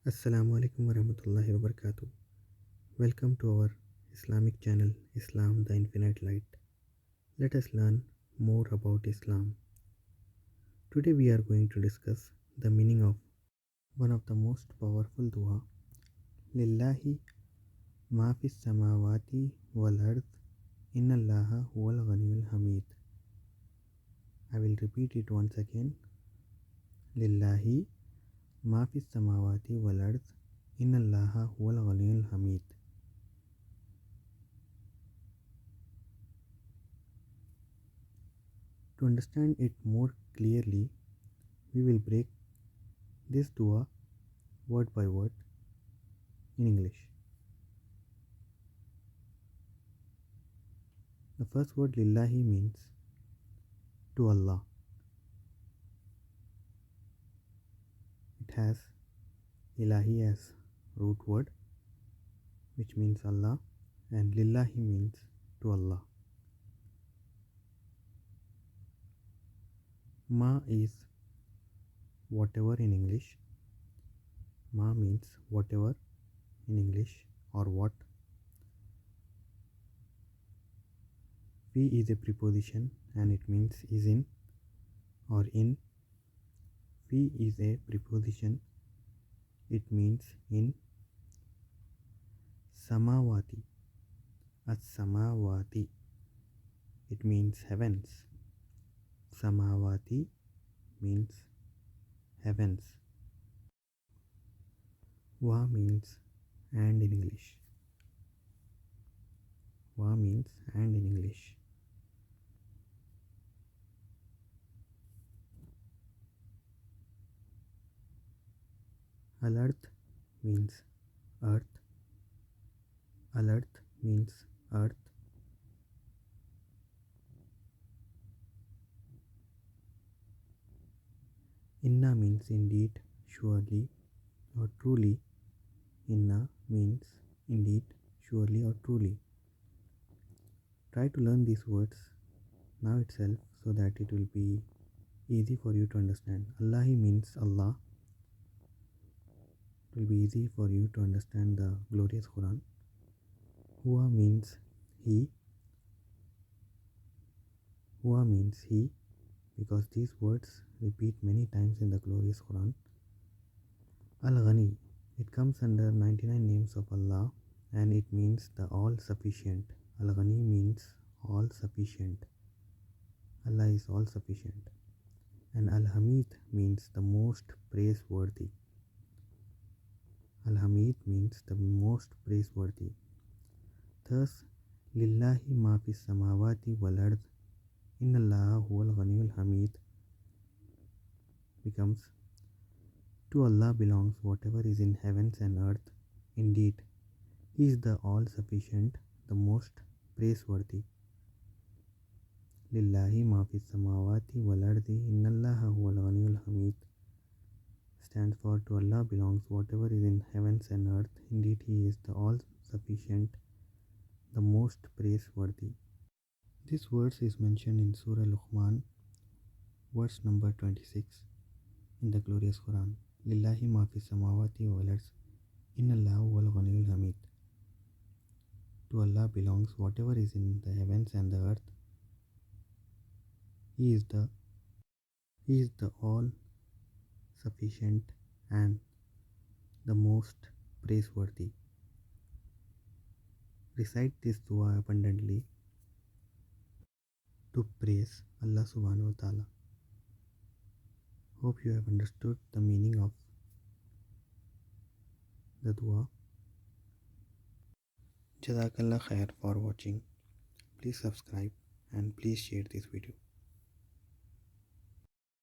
Assalamu alaikum warahmatullahi wabarakatuh. Welcome to our Islamic channel Islam the Infinite Light. Let us learn more about Islam. Today we are going to discuss the meaning of one of the most powerful dua, Lillahi ma Fis-Samawati Wal-Ard Innalaha Huwal-Ghaniyyul-Hameed. I will repeat it once again. Lillahi ma Fis-Samawati Wal-Ard Innalaha Huwal-Ghaniyyul-Hameed. To understand it more clearly, we will break this dua word by word in English. The first word Lillahi means to Allah. It has Ilahi as root word, which means Allah, and Lillahi means to Allah. Ma is whatever in English. Ma means whatever in English or what. Fi is a preposition and it means is in or in. Fi is a preposition, it means in. Samawati, as-Samawati, it means heavens. Samawati means heavens. Wa means and in English. Wa means and in English. Al-Ard means earth. Al-Ard means earth. Inna means indeed, surely, or truly. Inna means indeed, surely, or truly. Try to learn these words now itself so that it will be easy for you to understand. Allahi means Allah. It will be easy for you to understand the glorious Quran. Huwa means he. Huwa means he, because these words repeat many times in the glorious Quran. Al-Ghani, it comes under 99 names of Allah and it means the all-sufficient. Al-Ghani means all-sufficient. Allah is all-sufficient. And Al-Hameed means the most praiseworthy. Al-Hameed means the most praiseworthy. Thus, Lillahi ma Fis-Samawati Wal-Ard Innalaha Huwal-Ghaniyyul-Hameed becomes, to Allah belongs whatever is in heavens and earth. Indeed, He is the all-sufficient, the most praiseworthy. Lillahi ma Fis-Samawati Wal-Ardi Innalaha Huwal-Ghaniyyul-Hameed stands for, to Allah belongs whatever is in heavens and earth. Indeed, He is the all-sufficient, the most praiseworthy. This verse is mentioned in Surah Luqman, verse number 26 in the glorious Quran. Lillahi ma Fis-Samawati Wal-Ard Innalaha Huwal-Ghaniyyul-Hameed. To Allah belongs whatever is in the heavens and the earth. He is the all-sufficient and the most praiseworthy. Recite this dua abundantly to praise Allah subhanahu wa ta'ala. Hope you have understood the meaning of the dua. Jazakallah khair for watching. Please subscribe and please share this video.